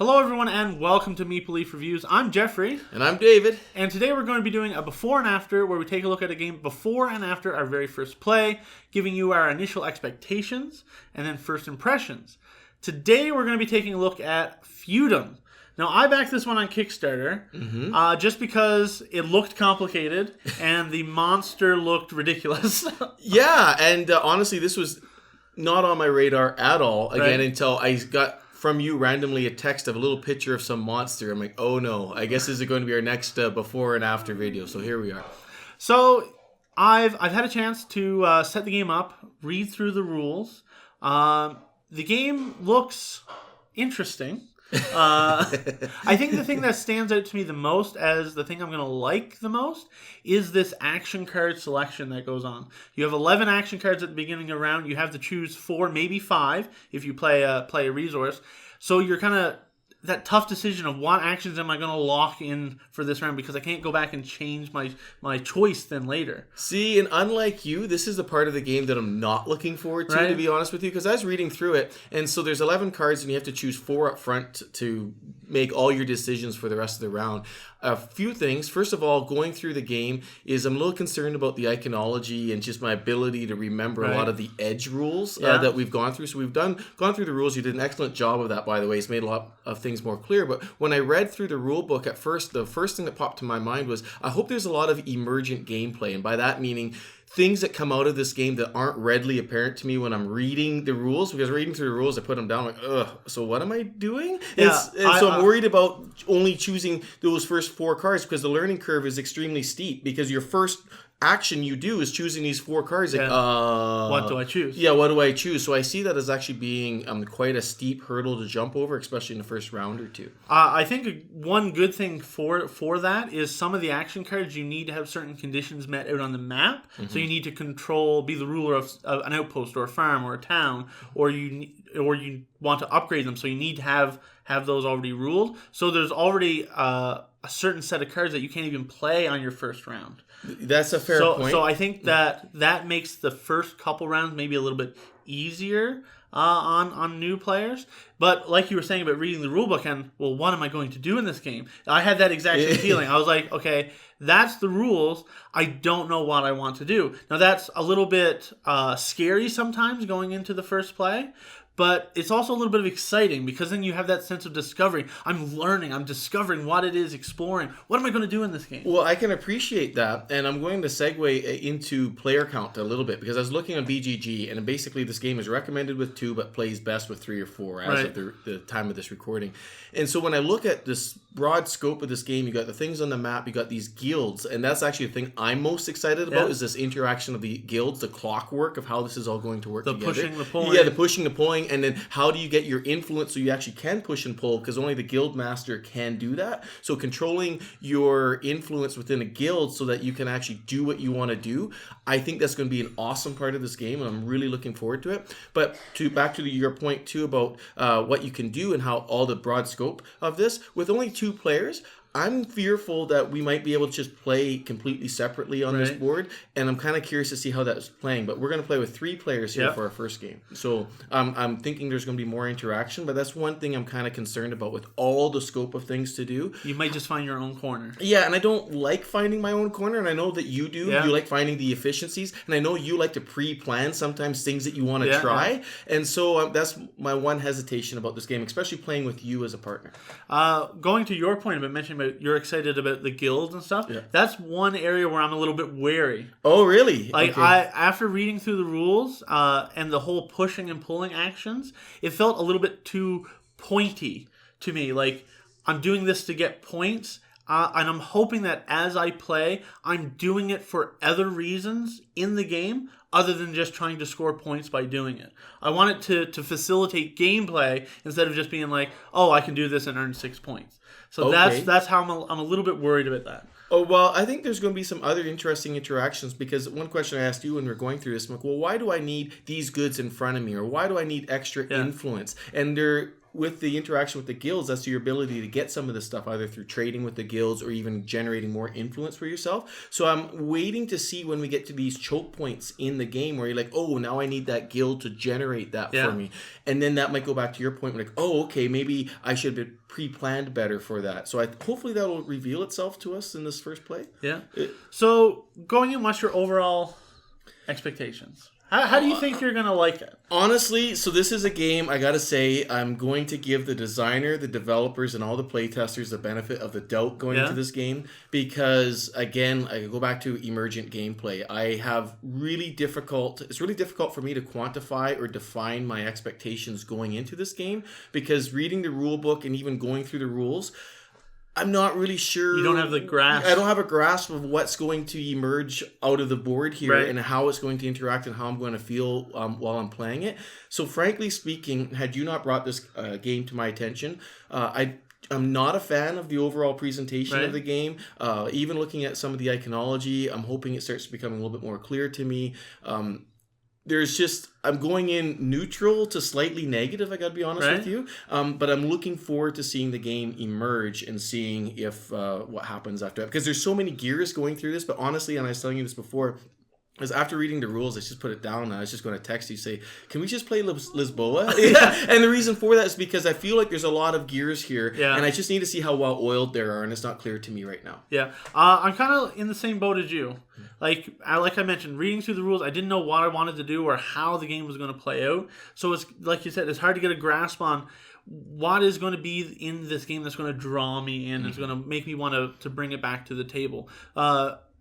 Hello everyone and welcome to Meeple Leaf Reviews. I'm Jeffrey. And I'm David. And today we're going to be doing a before and after where we take a look at a game before and after our very first play, giving you our initial expectations and then first impressions. Today we're going to be taking a look at Feudum. Now I backed this one on Kickstarter just because it looked complicated and the monster looked ridiculous. Yeah, and honestly this was not on my radar at all until I got from you randomly a text of a little picture of some monster. I'm like, oh no, I guess this is going to be our next before and after video. So here we are. So I've had a chance to set the game up, read through the rules. The game looks interesting. I think the thing that stands out to me the most as the thing I'm going to like the most is this action card selection that goes on. You have 11 action cards at the beginning of the round. You have to choose 4, maybe 5 if you play a resource. So you're kind of that tough decision of what actions am I going to lock in for this round because I can't go back and change my choice then later. See, and unlike you, this is the part of the game that I'm not looking forward to be honest with you, because I was reading through it, and so there's 11 cards and you have to choose 4 up front to make all your decisions for the rest of the round. A few things. First of all, going through the game is I'm a little concerned about the iconology and just my ability to remember a lot of the edge rules that we've gone through. So we've gone through the rules. You did an excellent job of that, by the way. It's made a lot of things more clear. But when I read through the rule book at first, the first thing that popped to my mind was I hope there's a lot of emergent gameplay. And by that meaning things that come out of this game that aren't readily apparent to me when I'm reading the rules, because reading through the rules, I put them down like, ugh, so what am I doing? So I'm worried about only choosing those first 4 cards because the learning curve is extremely steep because your first action you do is choosing these 4 cards. Like, what do I choose? Yeah, what do I choose? So I see that as actually being quite a steep hurdle to jump over, especially in the first round or two. I think one good thing for that is some of the action cards you need to have certain conditions met out on the map. So you need to be the ruler of an outpost or a farm or a town, or you want to upgrade them. So you need to have those already ruled. So there's already a certain set of cards that you can't even play on your first round. That's a fair point. So I think that makes the first couple rounds maybe a little bit easier on new players. But like you were saying about reading the rulebook and, well, what am I going to do in this game? I had that exact same feeling. I was like, okay, that's the rules. I don't know what I want to do. Now, that's a little bit scary sometimes going into the first play. But it's also a little bit of exciting because then you have that sense of discovery. I'm learning. I'm discovering what it is, exploring. What am I going to do in this game? Well, I can appreciate that. And I'm going to segue into player count a little bit because I was looking on BGG and basically this game is recommended with 2 but plays best with 3 or 4 as of the time of this recording. And so when I look at this broad scope of this game, you got the things on the map, you got these guilds, and that's actually the thing I'm most excited about is this interaction of the guilds, the clockwork of how this is all going to work together. The pushing, the pulling. Yeah, the pushing, the pulling, and then how do you get your influence so you actually can push and pull because only the guild master can do that. So controlling your influence within a guild so that you can actually do what you want to do, I think that's going to be an awesome part of this game, and I'm really looking forward to it. But back to your point too about what you can do and how all the broad scope of this, with only 2 players, I'm fearful that we might be able to just play completely separately on this board, and I'm kind of curious to see how that's playing. But we're going to play with 3 players here for our first game. So I'm thinking there's going to be more interaction, but that's one thing I'm kind of concerned about with all the scope of things to do. You might just find your own corner. Yeah, and I don't like finding my own corner, and I know that you do. Yeah. You like finding the efficiencies, and I know you like to pre-plan sometimes things that you want to try. And so that's my one hesitation about this game, especially playing with you as a partner. Going to your point about mentioning you're excited about the guilds and stuff. Yeah. That's one area where I'm a little bit wary. Oh, really? Like after reading through the rules and the whole pushing and pulling actions, it felt a little bit too pointy to me. Like I'm doing this to get points, and I'm hoping that as I play, I'm doing it for other reasons in the game other than just trying to score points by doing it. I want it to facilitate gameplay instead of just being like, oh, I can do this and earn 6 points. So that's how I'm a little bit worried about that. Oh, well, I think there's going to be some other interesting interactions because one question I asked you when we were going through this, I'm like, well, why do I need these goods in front of me? Or why do I need extra influence? And with the interaction with the guilds, that's your ability to get some of this stuff either through trading with the guilds or even generating more influence for yourself. So I'm waiting to see when we get to these choke points in the game where you're like, oh, now I need that guild to generate that for me. And then that might go back to your point, like, oh, okay, maybe I should have pre-planned better for that. So hopefully that will reveal itself to us in this first play. Yeah. So going in, what's your overall expectations? How do you think you're going to like it? Honestly, so this is a game, I gotta say, I'm going to give the designer, the developers, and all the playtesters the benefit of the doubt going into this game. Because, again, I go back to emergent gameplay. It's really difficult for me to quantify or define my expectations going into this game. Because reading the rule book and even going through the rules, I'm not really sure. You don't have the grasp. I don't have a grasp of what's going to emerge out of the board here and how it's going to interact and how I'm going to feel while I'm playing it. So frankly speaking, had you not brought this game to my attention, I'm not a fan of the overall presentation of the game. Even looking at some of the iconology, I'm hoping it starts becoming a little bit more clear to me. I'm going in neutral to slightly negative, I gotta be honest with you. But I'm looking forward to seeing the game emerge and seeing if what happens after that. Because there's so many gears going through this, but honestly, and I was telling you this before, is after reading the rules, I just put it down and I was just going to text you, say, can we just play Lisboa? And the reason for that is because I feel like there's a lot of gears here and I just need to see how well oiled there are, and it's not clear to me right now. I'm kind of in the same boat as you. Like I mentioned, reading through the rules, I didn't know what I wanted to do or how the game was going to play out. So it's like you said, it's hard to get a grasp on what is going to be in this game that's going to draw me in. It's going to make me want to bring it back to the table.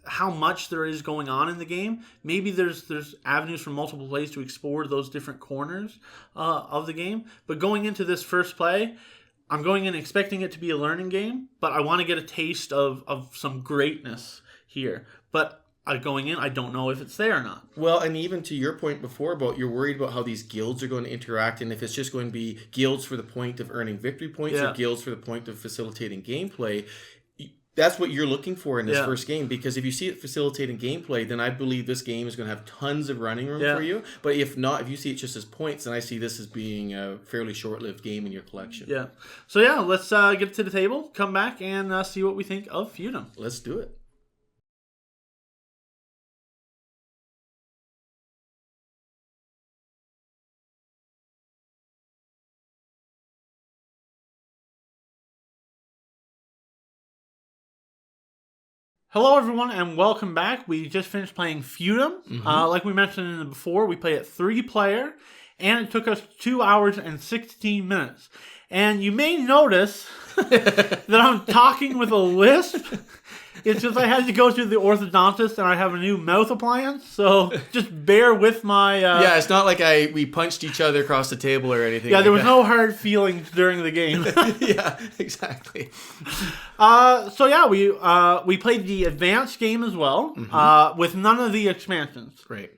How much there is going on in the game. Maybe there's avenues for multiple plays to explore those different corners of the game. But going into this first play, I'm going in expecting it to be a learning game, but I want to get a taste of some greatness here. But going in, I don't know if it's there or not. Well, and even to your point before about you're worried about how these guilds are going to interact and if it's just going to be guilds for the point of earning victory points or guilds for the point of facilitating gameplay. That's what you're looking for in this first game, because if you see it facilitating gameplay, then I believe this game is going to have tons of running room for you. But if not, if you see it just as points, then I see this as being a fairly short-lived game in your collection. So let's get to the table, come back, and see what we think of Feudum. Let's do it. Hello, everyone, and welcome back. We just finished playing Feudum. Like we mentioned before, we play at 3-player, and it took us 2 hours and 16 minutes. And you may notice that I'm talking with a lisp. It's just I had to go to the orthodontist and I have a new mouth appliance, so just bear with my... it's not like we punched each other across the table or anything. Yeah, there was no hard feelings during the game. Yeah, exactly. We played the advanced game as well, with none of the expansions. Great.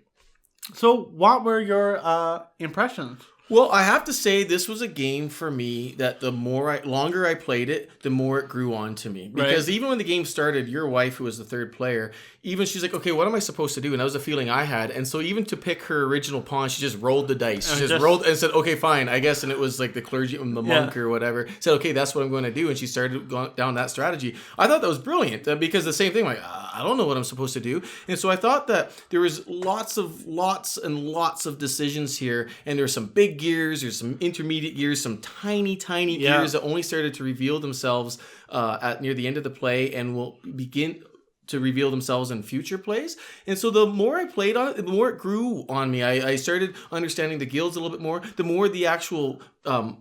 So what were your impressions? Well, I have to say this was a game for me that the longer I played it, the more it grew on to me. Because even when the game started, your wife, who was the third player, even she's like, okay, what am I supposed to do? And that was a feeling I had. And so even to pick her original pawn, she just rolled the dice. She just rolled and said, okay, fine, I guess. And it was like the clergy, the monk or whatever, said, okay, that's what I'm going to do. And she started going down that strategy. I thought that was brilliant because the same thing, like, I don't know what I'm supposed to do. And so I thought that there was lots and lots of decisions here. And there were some big gears, there's some intermediate gears, some tiny gears that only started to reveal themselves at near the end of the play and will begin to reveal themselves in future plays. And so the more I played on it, the more it grew on me. I started understanding the guilds a little bit more. The more the actual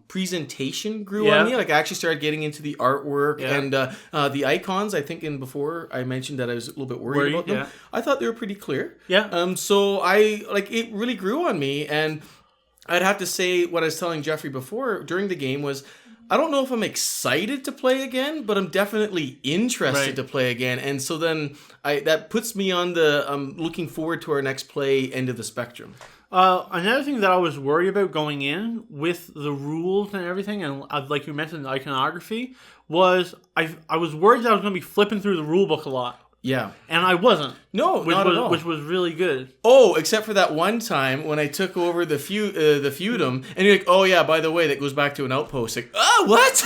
presentation grew on me. Like I actually started getting into the artwork and the icons. I think before I mentioned that I was a little bit worried about them. I thought they were pretty clear. So it really grew on me. And I'd have to say what I was telling Jeffrey before during the game was, I don't know if I'm excited to play again, but I'm definitely interested to play again. And so then that puts me on the looking forward to our next play end of the spectrum. Another thing that I was worried about going in with the rules and everything, and like you mentioned, the iconography, was I was worried that I was going to be flipping through the rule book a lot. Yeah. And I wasn't. No, not at all. Which was really good. Oh, except for that one time when I took over the Feudum, and you're like, oh yeah, by the way, that goes back to an outpost. Like, oh, what?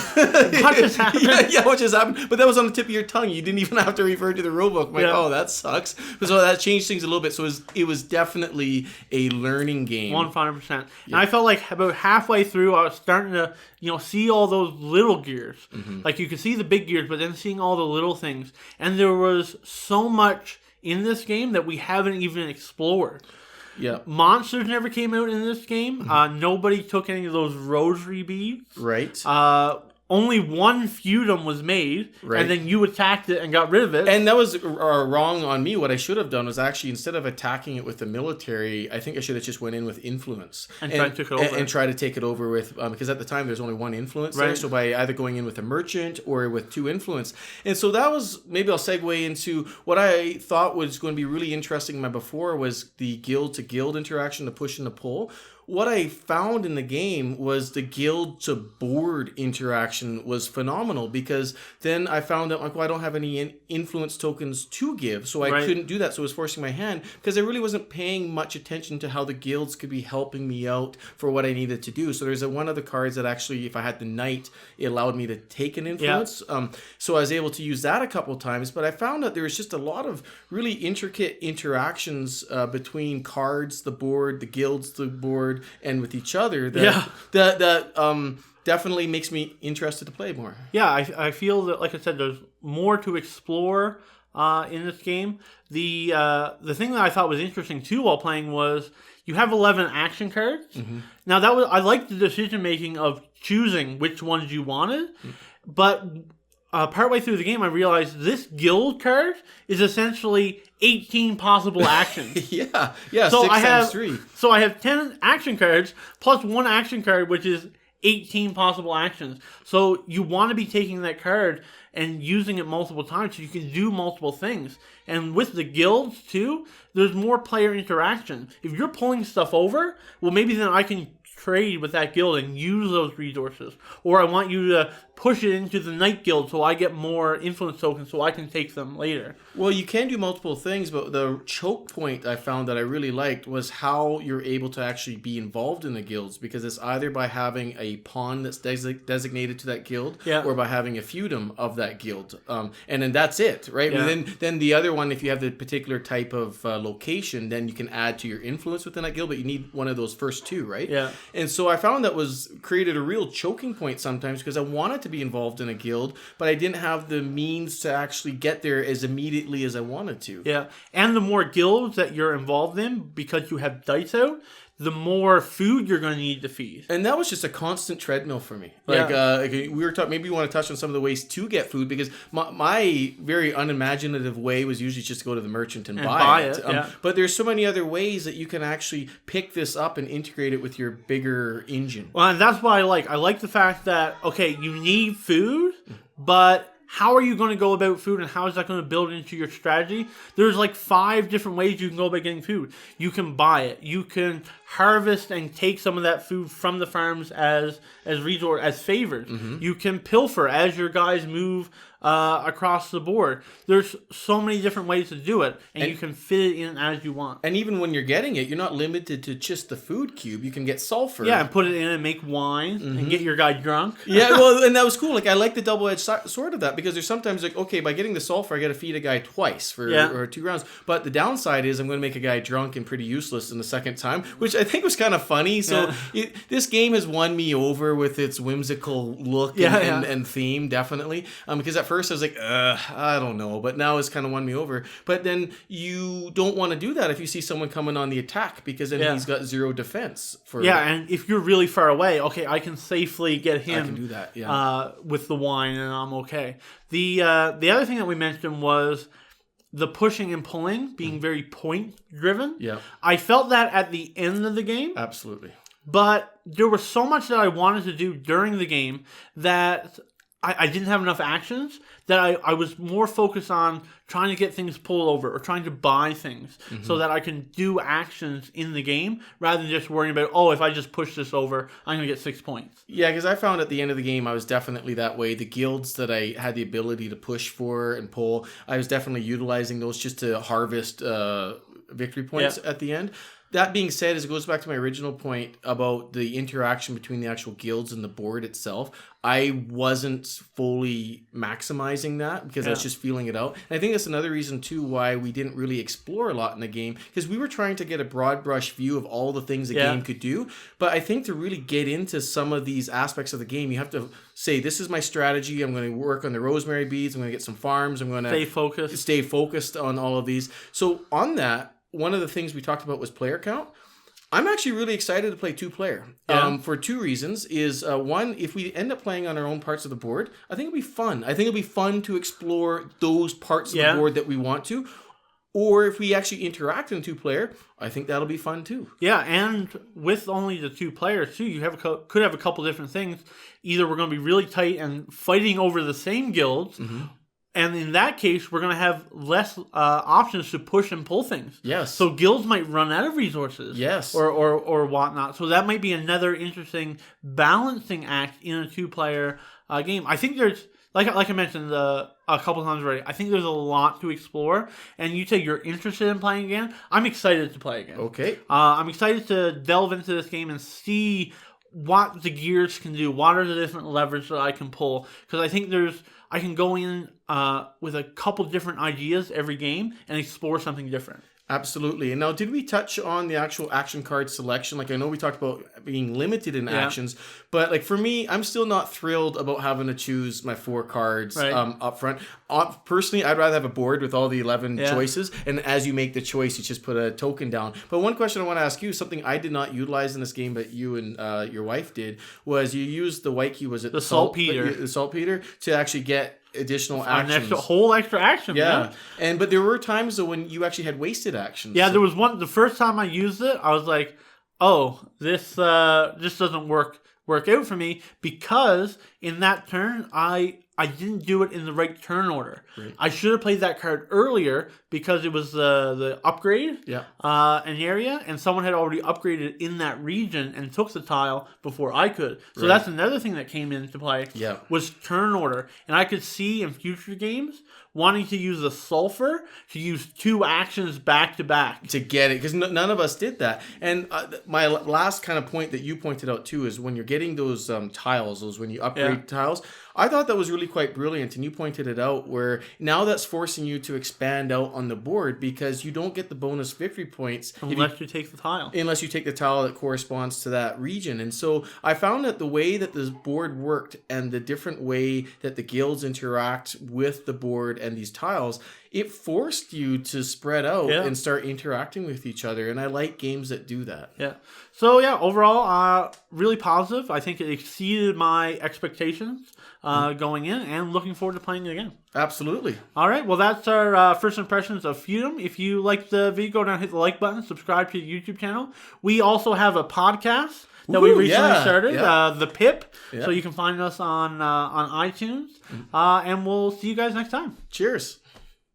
What just happened? Yeah, what just happened? But that was on the tip of your tongue. You didn't even have to refer to the rulebook. I'm like, oh, that sucks. So that changed things a little bit. So it was definitely a learning game. 100%. And I felt like about halfway through, I was starting to, see all those little gears. Like you could see the big gears, but then seeing all the little things. And there was so much in this game that we haven't even explored. Yeah. Monsters never came out in this game. Nobody took any of those rosary beads. Right. Only one Feudum was made, right. And then you attacked it and got rid of it. And that was wrong on me. What I should have done was actually, instead of attacking it with the military, I think I should have just went in with influence. And tried to take it over. And try to take it over with, because at the time there's only one influence there, so by either going in with a merchant or with 2 influence. And so that was, maybe I'll segue into what I thought was going to be really interesting before was the guild to guild interaction, the push and the pull. What I found in the game was the guild to board interaction was phenomenal, because then I found out, like, well, I don't have any influence tokens to give, so I couldn't do that. So it was forcing my hand, because I really wasn't paying much attention to how the guilds could be helping me out for what I needed to do. So there's one of the cards that actually, if I had the knight, it allowed me to take an influence. Yeah. So I was able to use that a couple of times, but I found that there was just a lot of really intricate interactions between cards, the board, the guilds, the board, and with each other that definitely makes me interested to play more. Yeah, I feel that, like I said, there's more to explore in this game. The thing that I thought was interesting too while playing was you have 11 action cards. Now I liked the decision making of choosing which ones you wanted, but partway through the game, I realized this guild card is essentially 18 possible actions. Yeah, so 6 times 3. So I have 10 action cards plus 1 action card, which is 18 possible actions. So you want to be taking that card and using it multiple times so you can do multiple things. And with the guilds, too, there's more player interaction. If you're pulling stuff over, well, maybe then I can trade with that guild and use those resources. Or I want you to push it into the Knight Guild so I get more influence tokens so I can take them later. Well, you can do multiple things, but the choke point I found that I really liked was how you're able to actually be involved in the guilds, because it's either by having a pawn that's designated to that guild, or by having a feudum of that guild. And then that's it, right? Yeah. And then the other one, if you have the particular type of location, then you can add to your influence within that guild, but you need one of those first 2, right? Yeah. And so I found that was created a real choking point sometimes, because I wanted to be involved in a guild, but I didn't have the means to actually get there as immediately as I wanted to. Yeah, and the more guilds that you're involved in, because you have dice out, the more food you're going to need to feed. And that was just a constant treadmill for me. Like, we were talking, maybe you want to touch on some of the ways to get food, because my very unimaginative way was usually just to go to the merchant and buy it. But there's so many other ways that you can actually pick this up and integrate it with your bigger engine. Well, and that's what I like. I like the fact that, okay, you need food, but how are you going to go about food, and how is that going to build into your strategy? There's like 5 different ways you can go about getting food. You can buy it. You can harvest and take some of that food from the farms as resort, as favors. You can pilfer as your guys move across the board. There's so many different ways to do it, and you can fit it in as you want. And even when you're getting it, you're not limited to just the food cube. You can get sulfur. Yeah, and put it in and make wine and get your guy drunk. Yeah, well, and that was cool. Like, I like the double-edged sword of that, because there's sometimes like, okay, by getting the sulfur, I got to feed a guy twice for 2 rounds. But the downside is I'm going to make a guy drunk and pretty useless in the second time, which I think was kind of funny. So this game has won me over with its whimsical look and theme, definitely. Because at first I was like, I don't know, but now it's kind of won me over. But then you don't want to do that if you see someone coming on the attack, because then he's got 0 defense. And if you're really far away, okay, I can safely get him. I can do that, with the wine, and I'm okay. The other thing that we mentioned was the pushing and pulling being very point driven. Yeah, I felt that at the end of the game. Absolutely. But there was so much that I wanted to do during the game that I didn't have enough actions, that I was more focused on trying to get things pulled over or trying to buy things so that I can do actions in the game rather than just worrying about, if I just push this over, I'm going to get 6 points. Yeah, because I found at the end of the game, I was definitely that way. The guilds that I had the ability to push for and pull, I was definitely utilizing those just to harvest victory points at the end. That being said, as it goes back to my original point about the interaction between the actual guilds and the board itself, I wasn't fully maximizing that because I was just feeling it out. And I think that's another reason, too, why we didn't really explore a lot in the game, because we were trying to get a broad brush view of all the things the game could do. But I think to really get into some of these aspects of the game, you have to say, this is my strategy. I'm going to work on the rosemary beads. I'm going to get some farms. I'm going to stay focused on all of these. So on that, one of the things we talked about was player count. I'm actually really excited to play 2-player for 2 reasons. One, if we end up playing on our own parts of the board, I think it'll be fun. I think it'll be fun to explore those parts of the board that we want to. Or if we actually interact in 2-player, I think that'll be fun too. Yeah, and with only the 2 players too, you could have a couple different things. Either we're going to be really tight and fighting over the same guilds, and in that case, we're going to have less options to push and pull things. Yes. So guilds might run out of resources. Yes. Or whatnot. So that might be another interesting balancing act in a 2-player game. I think there's, like I mentioned a couple times already, I think there's a lot to explore. And you say you're interested in playing again. I'm excited to play again. Okay. I'm excited to delve into this game and see what the gears can do. What are the different levers that I can pull? Because I think I can go in with a couple different ideas every game and explore something different. Absolutely. And now, did we touch on the actual action card selection? Like, I know we talked about being limited in actions, but like for me, I'm still not thrilled about having to choose my 4 cards up front. Personally, I'd rather have a board with all the 11 choices, and as you make the choice, you just put a token down. But one question I want to ask you, something I did not utilize in this game, but you and your wife did, was you used the white key, was it the saltpeter? The saltpeter to actually get additional actions. Whole extra action. But there were times though when you actually had wasted actions. There was one. The first time I used it, I was like, this doesn't work out for me, because in that turn I didn't do it in the right turn order. Right. I should have played that card earlier because it was the upgrade an area, and someone had already upgraded in that region and took the tile before I could. So that's another thing that came into play was turn order. And I could see in future games wanting to use the sulfur to use 2 actions back to back. To get it, because none of us did that. And my last kind of point that you pointed out too is when you're getting those tiles, when you upgrade tiles, I thought that was really quite brilliant, and you pointed it out, where now that's forcing you to expand out on the board because you don't get the bonus victory points unless you take the tile. Unless you take the tile that corresponds to that region. And so I found that the way that this board worked and the different way that the guilds interact with the board and these tiles, it forced you to spread out and start interacting with each other. And I like games that do that. Yeah. So overall, really positive. I think it exceeded my expectations going in, and looking forward to playing it again. Absolutely. All right. Well, that's our first impressions of Feudum. If you liked the video, go down and hit the like button. Subscribe to the YouTube channel. We also have a podcast that we recently started, The Pip. Yeah. So you can find us on iTunes. And we'll see you guys next time. Cheers.